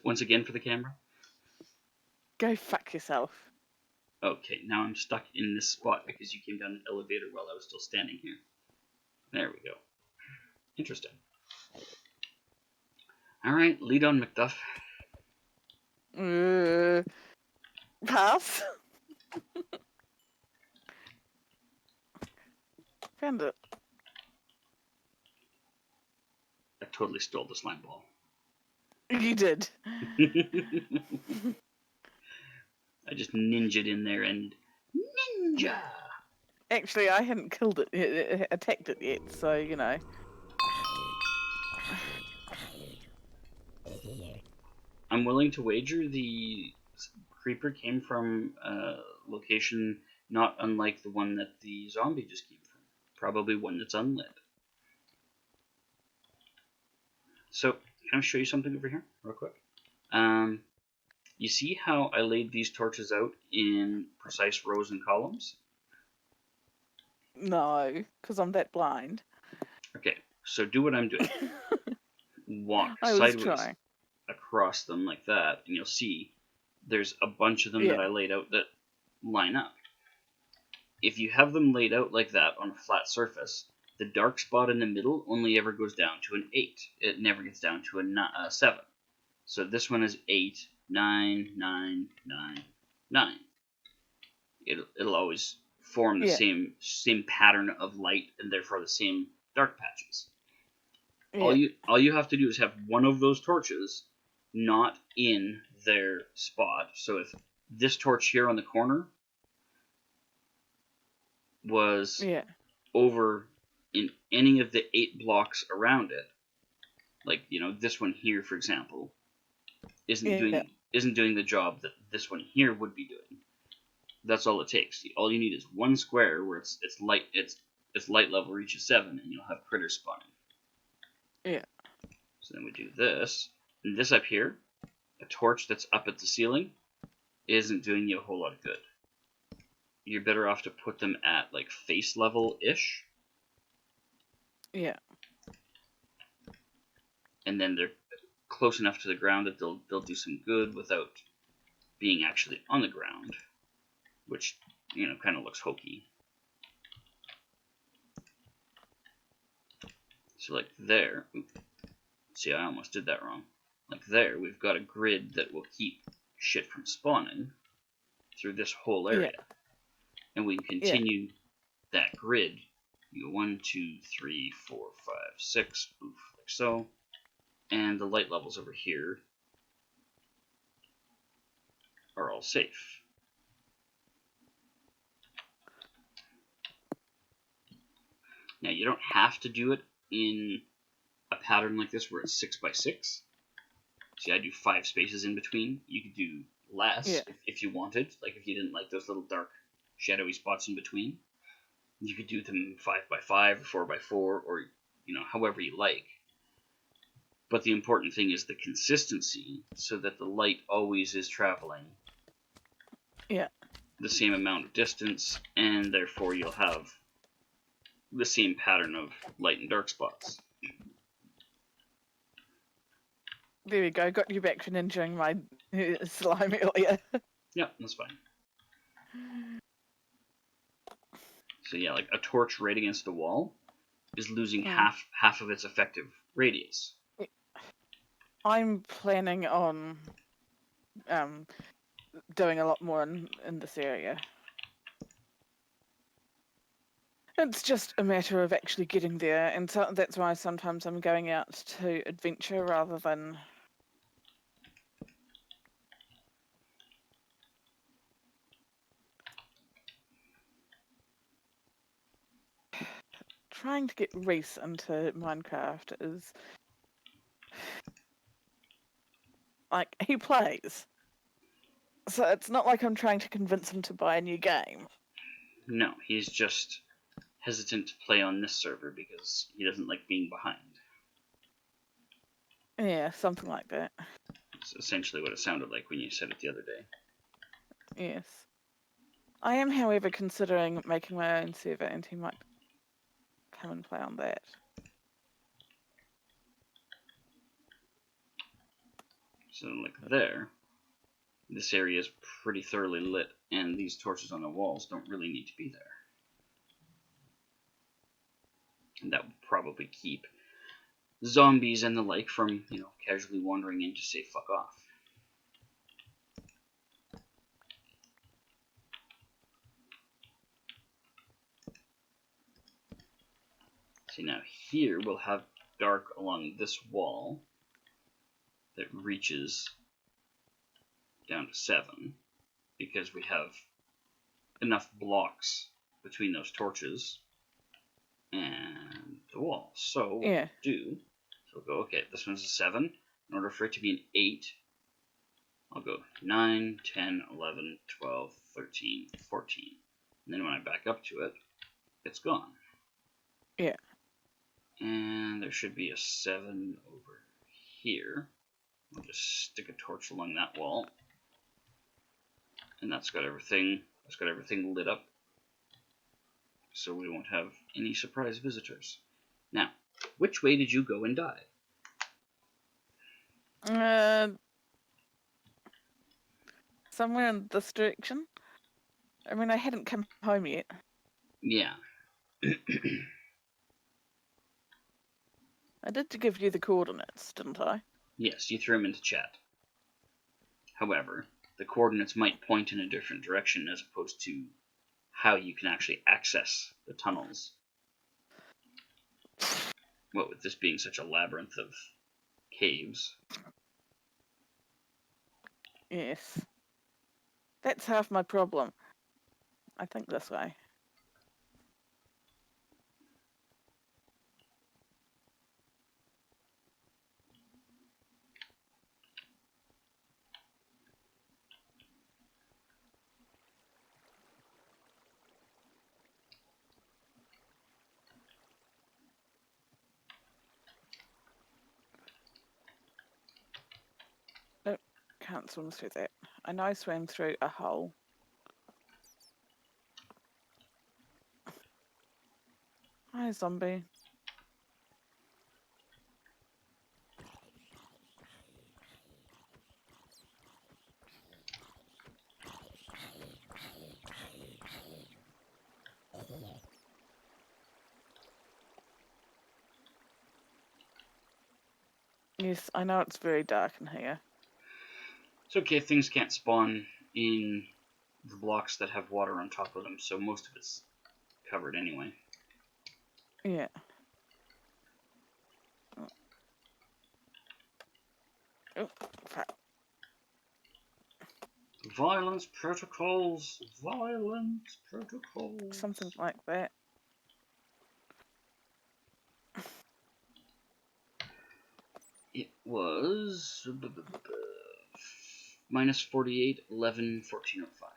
once again for the camera. Go fuck yourself. Okay, now I'm stuck in this spot because you came down the elevator while I was still standing here. There we go. Interesting. Alright, lead on, Macduff. Pass. Found it. I totally stole the slime ball. You did. I just ninja'd in there and... Ninja! Actually, I hadn't killed it, attacked it yet, so, you know. I'm willing to wager the creeper came from a location not unlike the one that the zombie just came from. Probably one that's unlit. So, can I show you something over here, real quick? You see how I laid these torches out in precise rows and columns? No, because I'm that blind. Okay, so do what I'm doing. Walk I was sideways trying. across them like that, and you'll see there's a bunch of them that I laid out that line up. If you have them laid out like that on a flat surface, the dark spot in the middle only ever goes down to an 8. It never gets down to a 7. So this one is 8, 9, 9, 9, 9. It'll always form the same pattern of light and therefore the same dark patches. Yeah. All you have to do is have one of those torches not in their spot. So if this torch here on the corner was over in any of the 8 blocks around it, like, you know, this one here, for example, isn't doing the job that this one here would be doing. That's all it takes. All you need is one square where its light level reaches 7, and you'll have critters spawning. Yeah. So then we do this, and this up here, a torch that's up at the ceiling, isn't doing you a whole lot of good. You're better off to put them at like face level-ish. Yeah. And then they're close enough to the ground that they'll do some good without being actually on the ground, which, you know, kind of looks hokey. So like there, see, I almost did that wrong. Like there, we've got a grid that will keep shit from spawning through this whole area. Yeah. And we can continue that grid. You go 1, 2, 3, 4, 5, 6, oof, like so. And the light levels over here are all safe. Now, you don't have to do it in a pattern like this where it's 6 by 6. See, I do 5 spaces in between. You could do less if you wanted. Like if you didn't like those little dark, shadowy spots in between. You could do them 5 by 5 or 4 by 4, or, you know, however you like. But the important thing is the consistency, so that the light always is traveling the same amount of distance, and therefore you'll have the same pattern of light and dark spots. There we go, got you back to ninjaing my slime earlier. Yeah, that's fine. So yeah, like a torch right against the wall is losing half of its effective radius. I'm planning on doing a lot more in this area. It's just a matter of actually getting there, and so that's why sometimes I'm going out to adventure rather than trying to get Reese into Minecraft. Is like, he plays, so it's not like I'm trying to convince him to buy a new game. No, he's just hesitant to play on this server because he doesn't like being behind. Yeah, something like that. That's essentially what it sounded like when you said it the other day. Yes. I am, however, considering making my own server, and he might come and play on that. So like there, this area is pretty thoroughly lit, and these torches on the walls don't really need to be there. And that would probably keep zombies and the like from, casually wandering in to say fuck off. See, now here we'll have dark along this wall that reaches down to 7, because we have enough blocks between those torches and the wall. So what we'll do, so we'll go, okay, this one's a 7. In order for it to be an 8, I'll go 9, 10, 11, 12, 13, 14. And then when I back up to it, it's gone. Yeah. And there should be a 7 over here. I'll just stick a torch along that wall. And that's got everything lit up. So we won't have any surprise visitors. Now, which way did you go and die? Somewhere in this direction. I mean, I hadn't come home yet. Yeah. I did give you the coordinates, didn't I? Yes, you threw them into chat. However, the coordinates might point in a different direction as opposed to how you can actually access the tunnels. What with this being such a labyrinth of caves. Yes. That's half my problem. I think this way. Nope, can't swim through that. I know I swam through a hole. Hi, zombie. Yes, I know it's very dark in here. It's okay, things can't spawn in the blocks that have water on top of them, so most of it's covered anyway. Yeah. Oh, fuck. Violence protocols. Violence protocols. Something like that. It was minus 48, 11, 1405.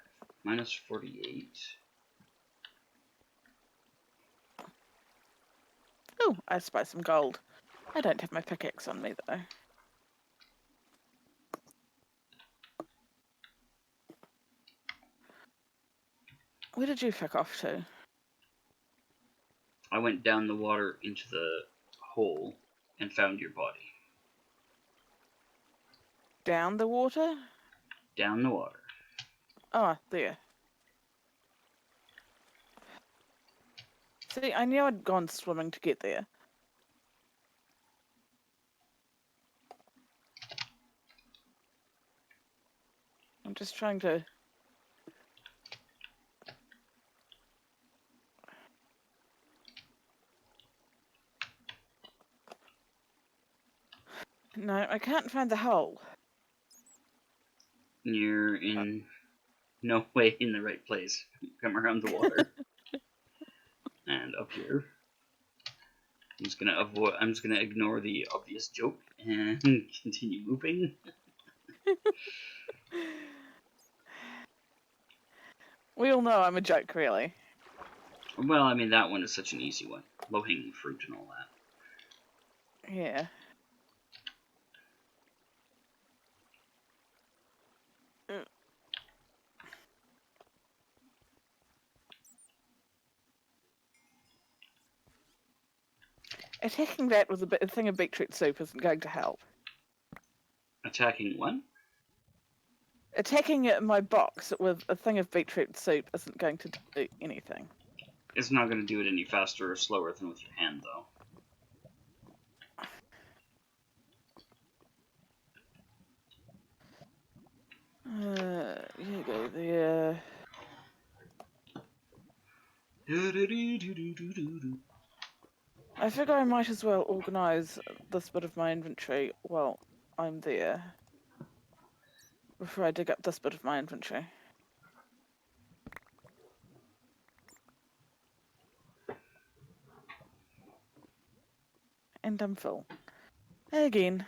Minus 48. Oh, I spy some gold. I don't have my pickaxe on me, though. Where did you fuck off to? I went down the water into the hole and found your body. Down the water? Down the water. Oh, there. See, I knew I'd gone swimming to get there. I'm just trying to... No, I can't find the hole. You're in no way in the right place. Come around the water. And up here. I'm just gonna ignore the obvious joke and continue moving. We all know I'm a joke, really. Well, I mean, that one is such an easy one. Low-hanging fruit and all that. Yeah. Attacking that with a thing of beetroot soup isn't going to help. Attacking what? Attacking my box with a thing of beetroot soup isn't going to do anything. It's not going to do it any faster or slower than with your hand, though. You go there. I figure I might as well organise this bit of my inventory while I'm there. Before I dig up this bit of my inventory. And I'm full. Again.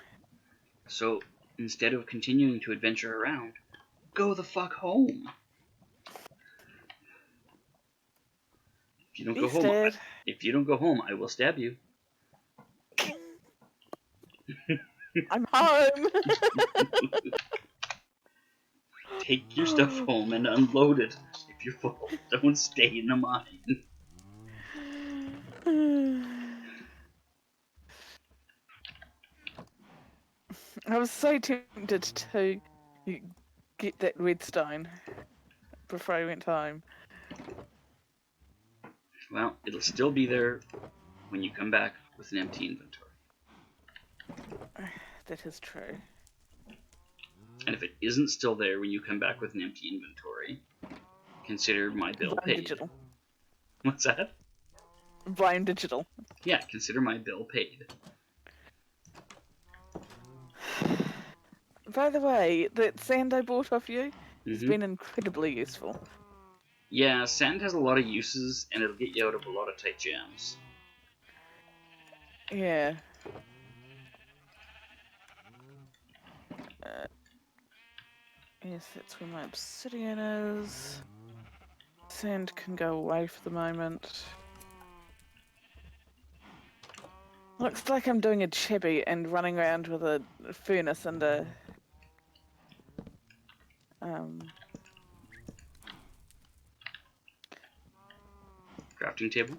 So, instead of continuing to adventure around, go the fuck home. If you don't go home, if you don't go home, I will stab you. I'm home. Take your stuff home and unload it. If you're full, don't stay in the mine. I was so tempted to get that redstone before I went home. Well, it'll still be there when you come back with an empty inventory. That is true. And if it isn't still there when you come back with an empty inventory, consider my bill paid. Digital. What's that? Blame digital. Yeah, consider my bill paid. By the way, that sand I bought off you has been incredibly useful. Yeah, sand has a lot of uses, and it'll get you out of a lot of tight jams. Yeah. Yes, that's where my obsidian is. Sand can go away for the moment. Looks like I'm doing a chibi and running around with a furnace and a Crafting table?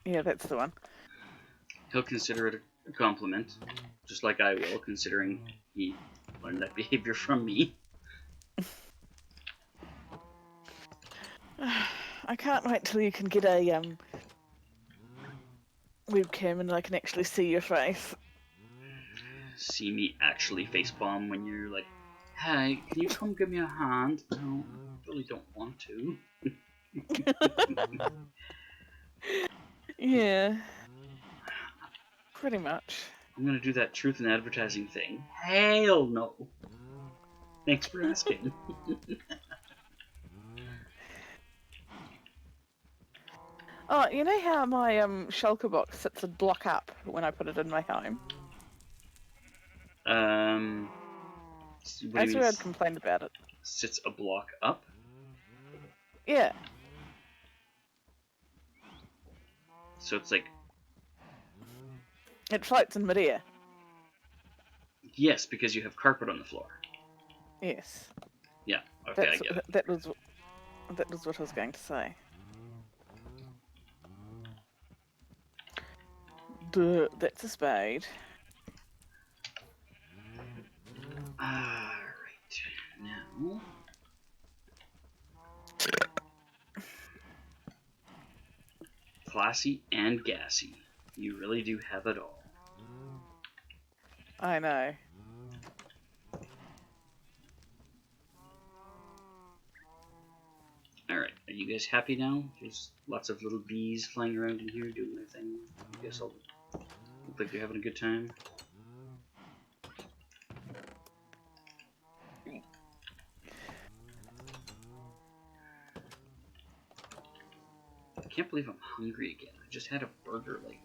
Yeah, that's the one. He'll consider it a compliment, just like I will, considering he learned that behavior from me. I can't wait till you can get a webcam and I can actually see your face. See me actually facepalm when you're like, "Hey, can you come give me a hand?" No, I really don't want to. Yeah. Pretty much. I'm gonna do that truth in advertising thing. Hell no. Thanks for asking. Oh, you know how my shulker box sits a block up when I put it in my home? That's where I'd complained about it. Sits a block up? Yeah. So it's like... It floats in midair. Yes, because you have carpet on the floor. Yes. Yeah, okay, I get it. That was what I was going to say. Duh, that's a spade. Alright, now... Classy and gassy. You really do have it all. I know. Alright, are you guys happy now? There's lots of little bees flying around in here doing their thing. You guys all look like you're having a good time. I can't believe I'm hungry again. I just had a burger like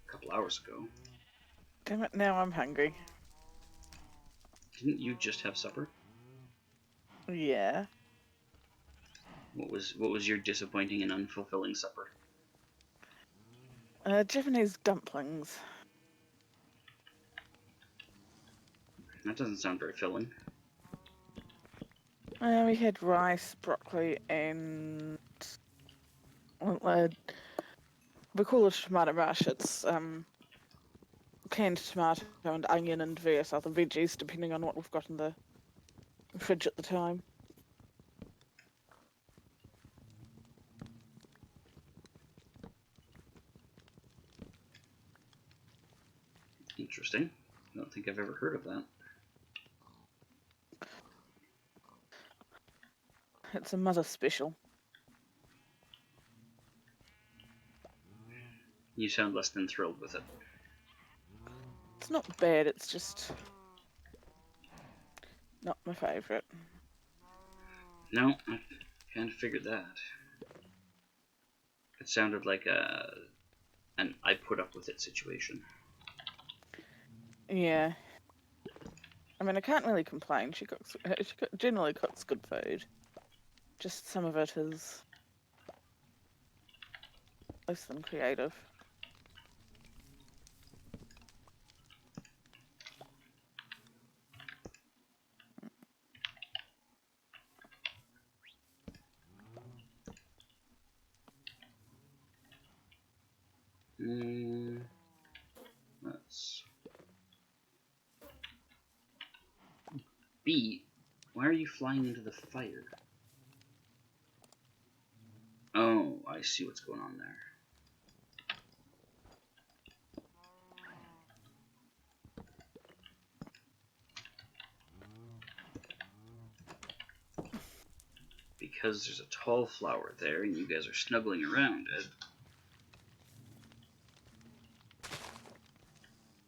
a couple hours ago. Damn it, now I'm hungry. Didn't you just have supper? Yeah. What was your disappointing and unfulfilling supper? Japanese dumplings. That doesn't sound very filling. We had rice, broccoli, and we call it tomato mash. It's canned tomato and onion and various other veggies, depending on what we've got in the fridge at the time. Interesting. I don't think I've ever heard of that. It's a mother special. You sound less than thrilled with it. It's not bad, it's just not my favourite. No, I kind of figured that. It sounded like an I put up with it situation. Yeah. I mean, I can't really complain. She generally cooks good food. Just some of it is less than creative. Let's... B, why are you flying into the fire? Oh, I see what's going on there. Because there's a tall flower there and you guys are snuggling around it,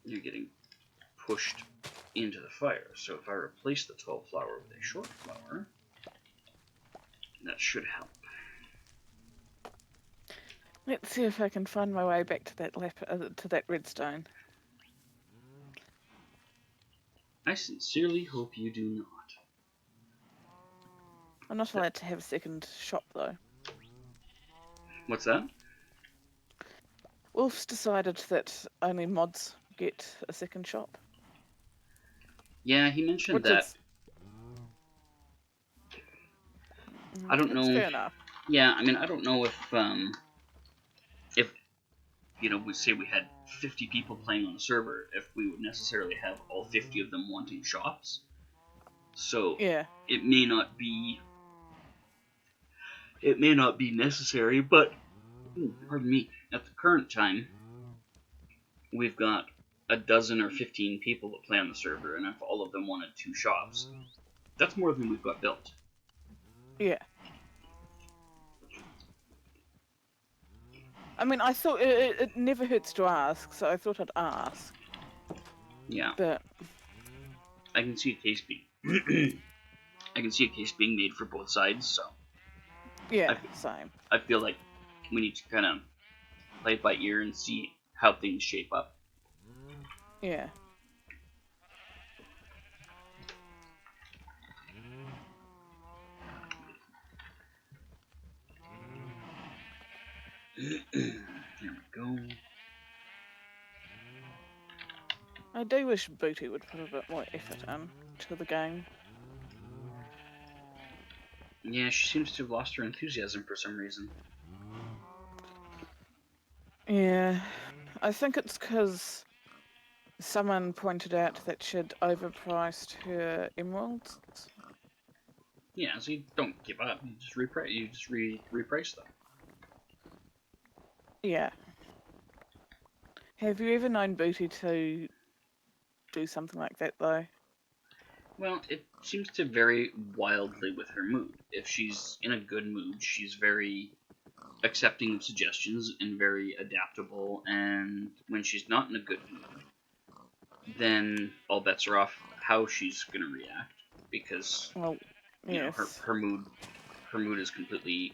you're getting pushed into the fire. So if I replace the tall flower with a short flower, that should help. Let's see if I can find my way back to that redstone. I sincerely hope you do not. I'm not allowed to have a second shop though. What's that? Wolf's decided that only mods get a second shop. Yeah, he mentioned that. I don't know. Fair enough. Yeah, I mean, I don't know if you know, we say we had 50 people playing on the server, if we would necessarily have all 50 of them wanting shops. So yeah, it may not be necessary, but pardon me, at the current time, we've got a dozen or 15 people that play on the server, and if all of them wanted 2 shops, that's more than we've got built. Yeah. I mean, I thought it never hurts to ask, so I thought I'd ask. Yeah. But I can see a case being I can see a case being made for both sides, so yeah, same. I feel like we need to kind of play it by ear and see how things shape up. Yeah. There we go. I do wish Booty would put a bit more effort into the game. Yeah, she seems to have lost her enthusiasm for some reason. Yeah, I think it's because someone pointed out that she'd overpriced her emeralds. Yeah, so you don't give up. You just reprice. You just reprice them. Yeah. Have you ever known Booty to do something like that though? Well, it seems to vary wildly with her mood. If she's in a good mood, she's very accepting of suggestions and very adaptable, and when she's not in a good mood, then all bets are off how she's going to react, because you know, her mood is completely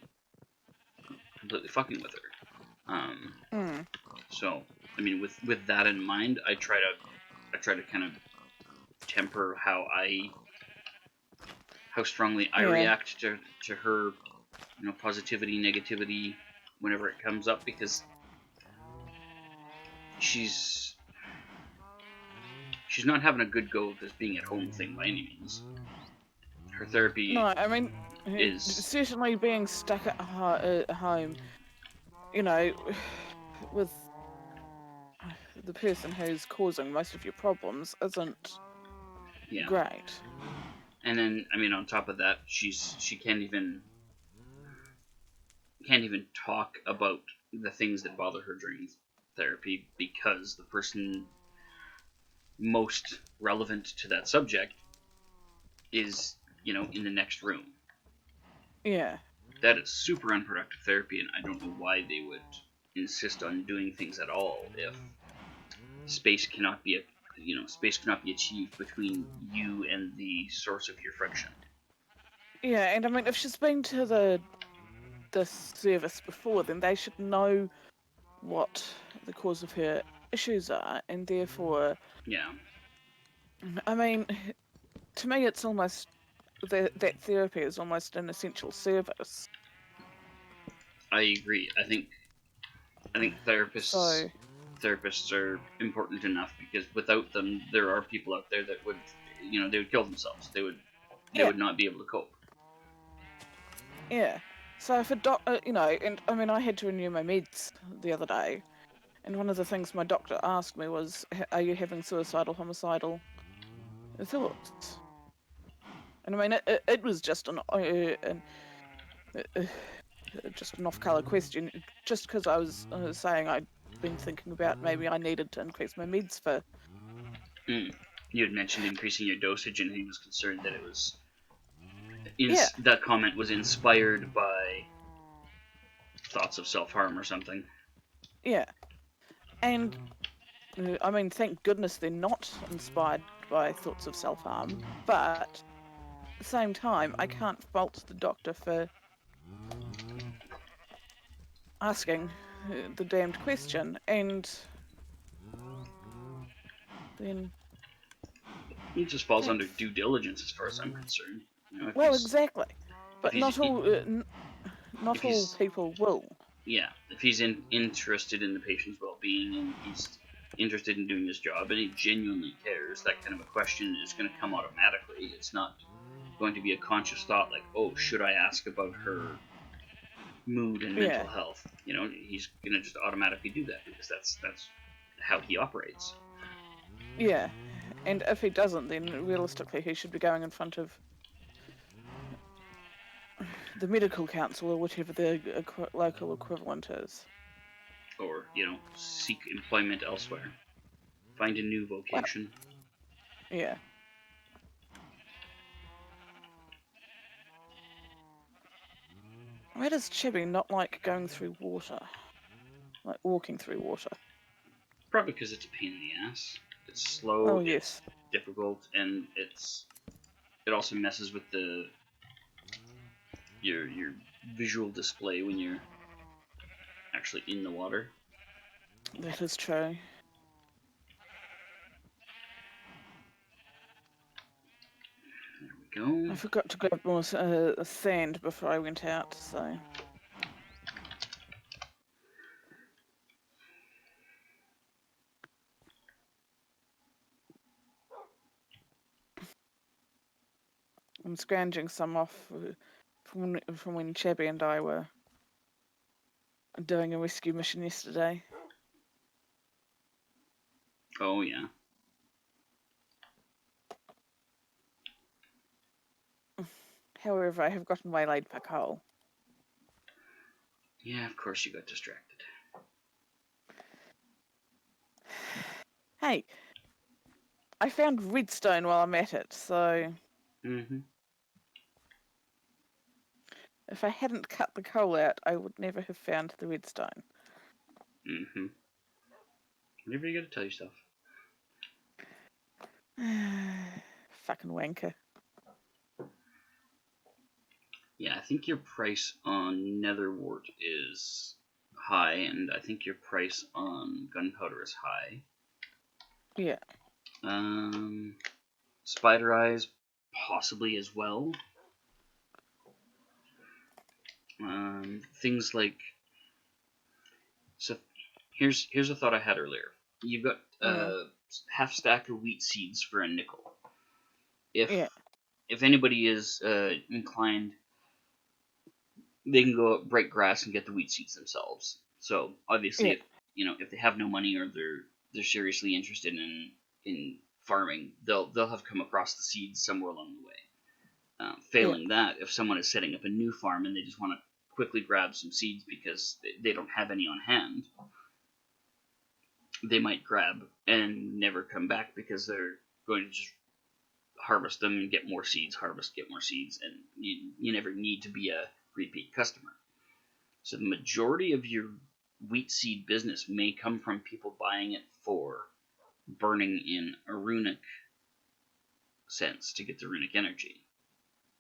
fucking with her. So I mean, with that in mind, I try to kind of temper how strongly I react to her, you know, positivity, negativity, whenever it comes up, because she's not having a good go of this being at home thing by any means. Her therapy No, I mean, is certainly being stuck at home, you know, with the person who's causing most of your problems isn't great. And then, I mean, on top of that, she can't even talk about the things that bother her during therapy because the person most relevant to that subject is, in the next room. Yeah. That is super unproductive therapy, and I don't know why they would insist on doing things at all if space cannot be achieved between you and the source of your friction. Yeah, and I mean, if she's been to the service before, then they should know what the cause of her issues are, and therefore, I mean, to me, it's almost that therapy is almost an essential service. I agree. I think therapists are important enough because without them, there are people out there that would, they would kill themselves. They would not be able to cope. Yeah. So if a doctor, and I mean, I had to renew my meds the other day, and one of the things my doctor asked me was, "Are you having suicidal, homicidal thoughts?" And I mean, it was just just an off-color question, just because I was saying I'd been thinking about maybe I needed to increase my meds for. You had mentioned increasing your dosage, and he was concerned that it was. That comment was inspired by thoughts of self-harm or something. Yeah, and I mean, thank goodness they're not inspired by thoughts of self-harm, but at the same time, I can't fault the doctor for asking the damned question, and then it just falls under due diligence as far as I'm concerned. Well, exactly, but not all people will. Yeah, if he's interested in the patient's well-being and he's interested in doing his job and he genuinely cares, that kind of a question is going to come automatically. It's not going to be a conscious thought like, oh, should I ask about her mood and mental health? He's going to just automatically do that because that's how he operates. Yeah, and if he doesn't, then realistically he should be going in front of the medical council or whatever the local equivalent is. Or, seek employment elsewhere. Find a new vocation. Well, yeah. Why does Chibi not like going through water? Like walking through water? Probably because it's a pain in the ass. It's slow, yes. It's difficult, and it also messes with your visual display when you're actually in the water. That is true. There we go. I forgot to grab more sand before I went out, so. I'm scrounging some off from when Chebby and I were doing a rescue mission yesterday. Oh, yeah. However, I have gotten waylaid by Cole. Yeah, of course you got distracted. Hey, I found redstone while I'm at it, so. If I hadn't cut the coal out, I would never have found the redstone. Whatever you gotta tell yourself. Fucking wanker. Yeah, I think your price on netherwort is high, and I think your price on gunpowder is high. Yeah. Spider eyes possibly as well. Things like, so here's a thought I had earlier. You've got half stack of wheat seeds for a nickel. If anybody is inclined, they can go break grass and get the wheat seeds themselves. So obviously, if they have no money or they're seriously interested in farming, they'll have come across the seeds somewhere along the way. Failing that, if someone is setting up a new farm and they just want to quickly grab some seeds because they don't have any on hand, they might grab and never come back because they're going to just harvest them and get more seeds, get more seeds, and you never need to be a repeat customer. So the majority of your wheat seed business may come from people buying it for burning in a runic sense to get the runic energy.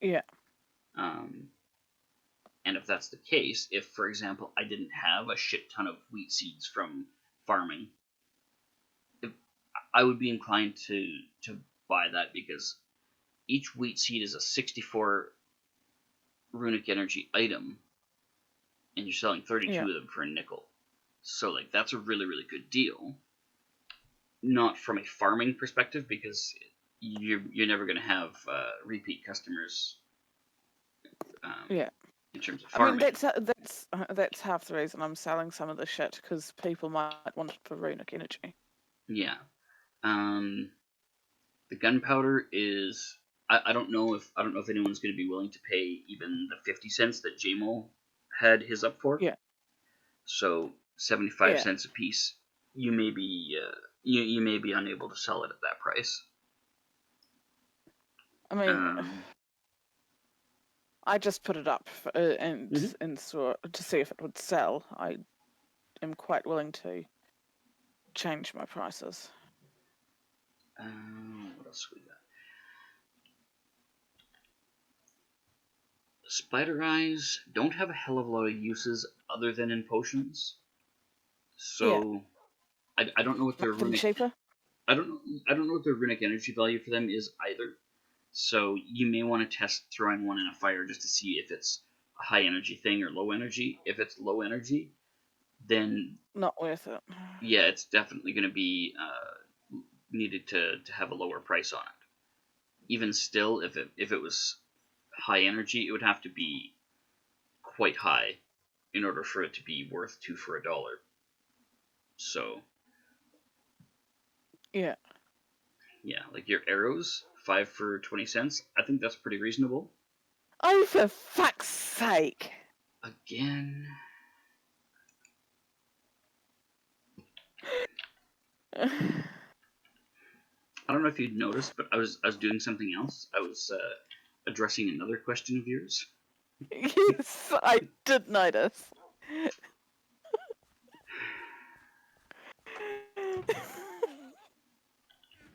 Yeah. And if that's the case, if, for example, I didn't have a shit ton of wheat seeds from farming, I would be inclined to buy that, because each wheat seed is a 64 runic energy item, and you're selling 32 of them for a nickel. So, like, that's a really, really good deal. Not from a farming perspective, because you're never going to have repeat customers. In terms of farming. I mean, that's half the reason I'm selling some of the shit, because people might want it for runic energy. Yeah. The gunpowder is, I don't know if anyone's going to be willing to pay even the 50 cents that JMO had his up for. Yeah. So 75 cents a piece. You may be you may be unable to sell it at that price. I mean, I just put it up and saw to see if it would sell. I am quite willing to change my prices. What else we got? Spider eyes don't have a hell of a lot of uses other than in potions. So I don't know what their runic cheaper. I don't know what their runic energy value for them is either. So you may want to test throwing one in a fire just to see if it's a high energy thing or low energy. If it's low energy, then not worth it. Yeah, it's definitely going to be needed to have a lower price on it. Even still, if it was high energy, it would have to be quite high in order for it to be worth 2 for $1. So yeah, like your arrows, 5 for 20 cents. I think that's pretty reasonable. Oh, for fuck's sake! Again. I don't know if you'd noticed, but I was doing something else. I was addressing another question of yours. Yes, I did notice.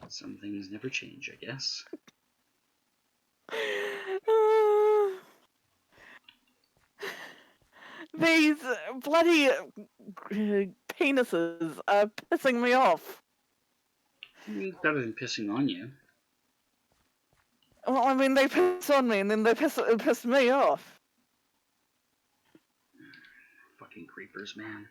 Some things never change, I guess. These bloody penises are pissing me off. Better than pissing on you. Well, I mean, they piss on me and then they piss me off. Fucking creepers, man.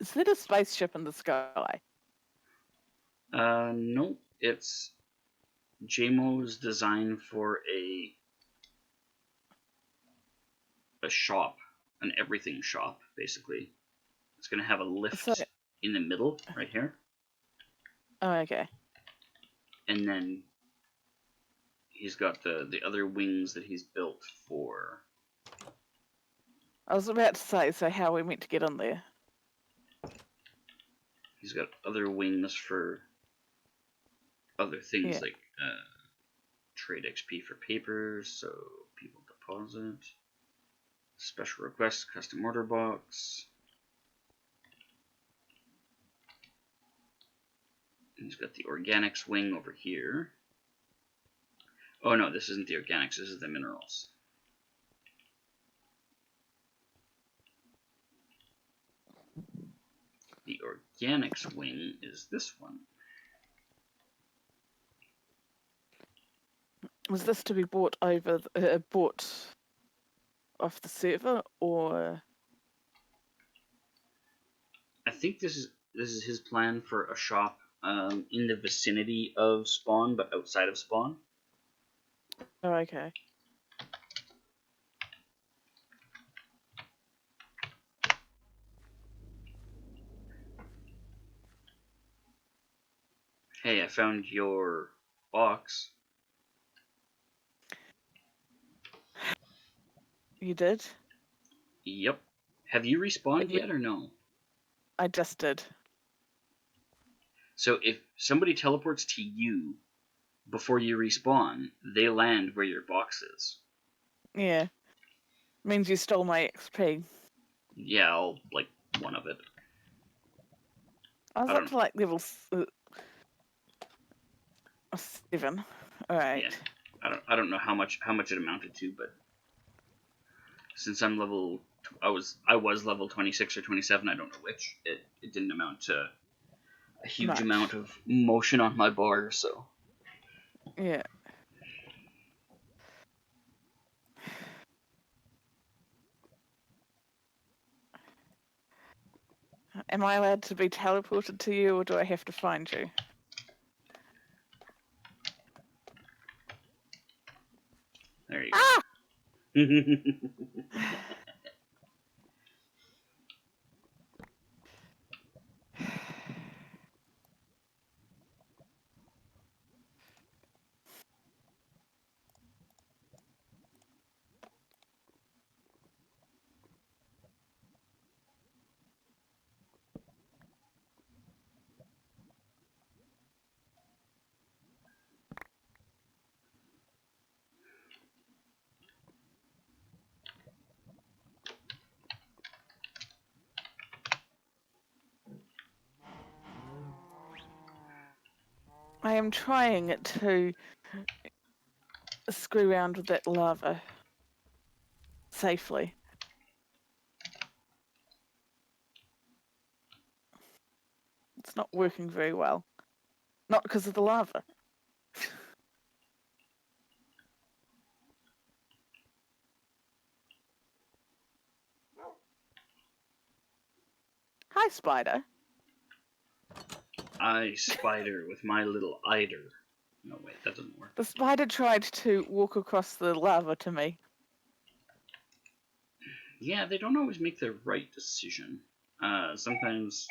Is that a spaceship in the sky? No, it's JMO's design for a shop, an everything shop, basically. It's going to have a lift in the middle, right here. Oh, okay. And then he's got the other wings that he's built for. I was about to say, so how are we meant to get on there? He's got other wings for other things like trade XP for papers, so people deposit. Special request, custom order box. He's got the organics wing over here. Oh no, this isn't the organics, this is the minerals. The organics wing is this one. Was this to be bought bought off the server, or? I think this is his plan for a shop in the vicinity of spawn, but outside of spawn. Oh, okay. Hey, I found your box. You did? Yep. Have you respawned yet or no? I just did. So if somebody teleports to you before you respawn, they land where your box is. Yeah. Means you stole my XP. Yeah, I'll like one of it. I was up to like level 7. All right. Yeah, I don't know how much it amounted to, but since I'm I was level 26 or 27, I don't know which. It didn't amount to a huge amount of motion on my bar, so yeah. Am I allowed to be teleported to you, or do I have to find you? there you go. I am trying to screw around with that lava safely. It's not working very well. Not because of the lava. Hi, spider. I spider with my little eider. No, wait, that doesn't work. The spider tried to walk across the lava to me. Yeah, they don't always make the right decision. Sometimes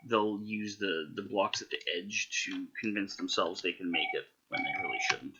they'll use the blocks at the edge to convince themselves they can make it when they really shouldn't.